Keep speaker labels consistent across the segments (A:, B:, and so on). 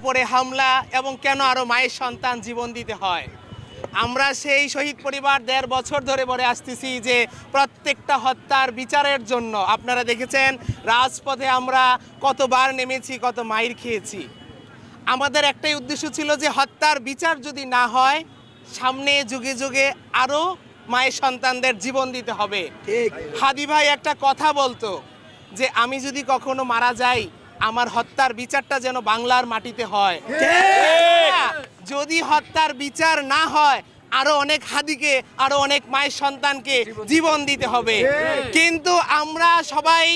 A: পরে হামলা এবং কেন আরো মায়ের সন্তান জীবন দিতে হয়। আমরা সেই শহীদ পরিবার ১.৫ বছর ধরে বলে আসতেছি যে প্রত্যেকটা হত্যার বিচারের জন্য আপনারা দেখেছেন রাজপথে আমরা কতবার নেমেছি, কত মাইর খেয়েছি। আমাদের একটাই উদ্দেশ্য ছিল যে হত্যার বিচার যদি না হয় সামনে যুগে যুগে আরো মায়ের সন্তানদের জীবন দিতে হবে। হাদি ভাই একটা কথা বলতো যে আমি যদি কখনো মারা যাই আমার হত্যার বিচারটা যেন বাংলার মাটিতে হয়। যদি হত্যার বিচার না হয় আরো অনেক হাদিকে, আরো অনেক মায়ের সন্তানকে জীবন দিতে হবে। কিন্তু আমরা সবাই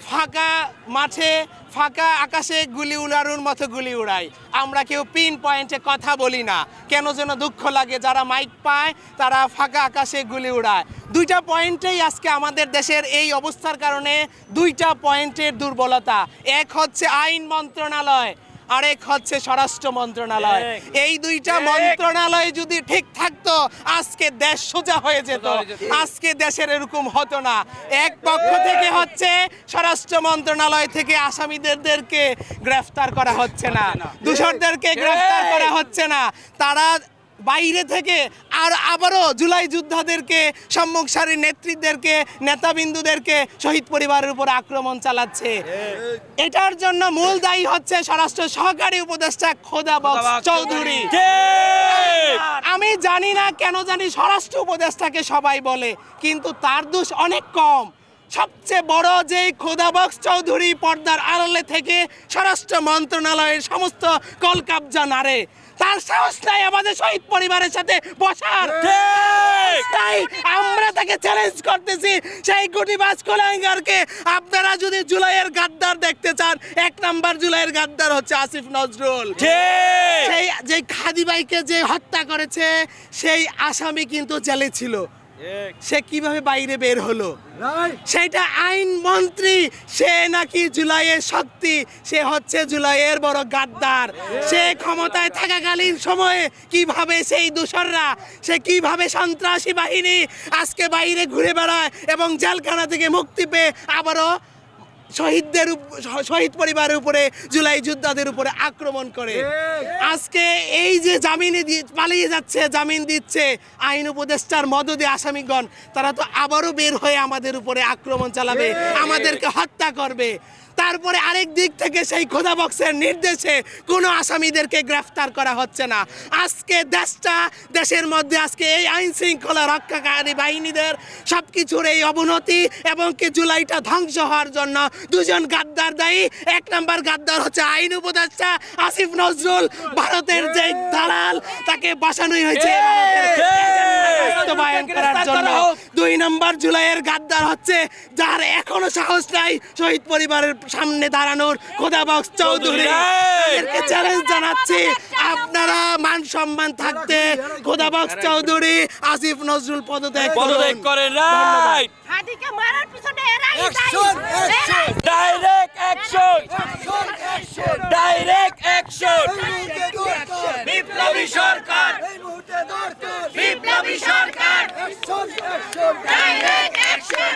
A: ফাঁকা মাঠে, ফাঁকা আকাশে গুলি উড়ানোর মতো গুলি উড়াই। আমরা কেউ পিন পয়েন্টে কথা বলি না, কেন যেন দুঃখ লাগে। যারা মাইক পায় তারা ফাঁকা আকাশে গুলি উড়ায়। দুইটা পয়েন্টেই আজকে আমাদের দেশের এই অবস্থার কারণে দুইটা পয়েন্টের দুর্বলতা। এক হচ্ছে আইন মন্ত্রণালয়, আরেক হচ্ছে স্বরাষ্ট্র মন্ত্রণালয়। এই দুইটা মন্ত্রণালয় যদি ঠিক থাকতো আজকে দেশ সোজা হয়ে যেত, আজকে দেশের এরকম হতো না। এক পক্ষ থেকে হচ্ছে স্বরাষ্ট্র মন্ত্রণালয় থেকে আসামিদেরকে গ্রেফতার করা হচ্ছে না, দোষরদেরকে গ্রেফতার করা হচ্ছে না, তারা বাইরে থেকে আর আবারও জুলাই যোদ্ধাদেরকে, সম্মুখ সারির নেতৃত্বদেরকে, নেতাবিন্দুদেরকে, শহীদ পরিবারের উপর আক্রমণ চালাচ্ছে। এটার জন্য মূল দায়ী হচ্ছে স্বরাষ্ট্র সহকারী উপদেষ্টা খোদাবক্স চৌধুরী। আমি জানি না কেন জানি স্বরাষ্ট্র উপদেষ্টাকে সবাই বলে, কিন্তু তার দোষ অনেক কম। সবচেয়ে বড় যে খোদাবক্স চৌধুরী পর্দার আড়ালে থেকে স্বরাষ্ট্র মন্ত্রণালয়ের সমস্ত কলকাবজা নাড়ে, তার সাহস নাই আমাদের শহীদ পরিবারের সাথে বসার। তাই আমরা তাকে চ্যালেঞ্জ করতেছি, সেই গুটিবাজ কোলাঙ্গারকে আপনারা যদি জুলাইয়ের গাদ্দার দেখতে চান, ১ নাম্বার জুলাইয়ের গাদ্দার হচ্ছে আসিফ নজরুল। সেই যে খাদি ভাইকে যে হত্যা করেছে সেই আসামি কিন্তু জেলে ছিল, সে কিভাবে বাইরে বের হলো? সেটা আইন মন্ত্রী, সে নাকি জুলাইয়ের শক্তি, সে হচ্ছে জুলাইয়ের বড় গাদ্দার। সে ক্ষমতায় থাকাকালীন সময়ে কিভাবে সেই দোসররা, সে কিভাবে সন্ত্রাসী বাহিনী আজকে বাইরে ঘুরে বেড়ায় এবং জেলখানা থেকে মুক্তি পেয়ে আবারও শহীদ পরিবারের উপরে, জুলাই যোদ্ধাদের উপরে আক্রমণ করে। আজকে এই যে জামিনে পালিয়ে যাচ্ছে, জামিন দিচ্ছে আইন উপদেষ্টার মদদে আসামিগণ, তারা তো আবারও বের হয়ে আমাদের উপরে আক্রমণ চালাবে, আমাদেরকে হত্যা করবে। তারপরে আরেক দিক থেকে সেই খোদাবক্সের নির্দেশে কোনো আসামিদেরকে গ্রেফতার করা হচ্ছে না। আজকে দেশের মধ্যে আজকে এই আইন শৃঙ্খলা রক্ষাকারী বাহিনীদের সব কিছুর এই অবনতি এবং কি জুলাইটা ধ্বংস হওয়ার জন্য দুজন গাদ্দার দায়ী। ১ নাম্বার গাদ্দার হচ্ছে আইন উপদেষ্টা আসিফ নজরুল, ভারতের যে দালাল, তাকে বসানোই হয়েছে বাস্তবায়ন করার জন্য। ২ নাম্বার জুলাইয়ের গাদ্দার হচ্ছে যার এখনো সাহস নাই শহীদ পরিবারের সামনে দাঁড়ানোর, খোদাবক্স চৌধুরী। এদেরকে চ্যালেঞ্জ জানাচ্ছি, আপনারা মান সম্মান থাকতে খোদাবক্স চৌধুরী, আসিফ নজরুল পদত্যাগ করেন।
B: রাইট,
C: হাদিকে মারার পিছনে এরাই
B: action, direct action, direct action. বিপ্লবী সরকার, বিপ্লবী সরকার, direct action,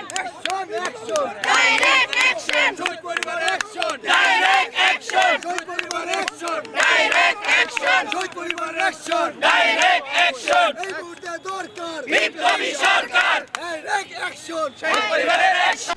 B: direct action, direct action, direct action, direct action. বিপ্লবী সরকার, ডাইরেক্ট অ্যাকশন, শহীদ পরিবারের অ্যাকশন।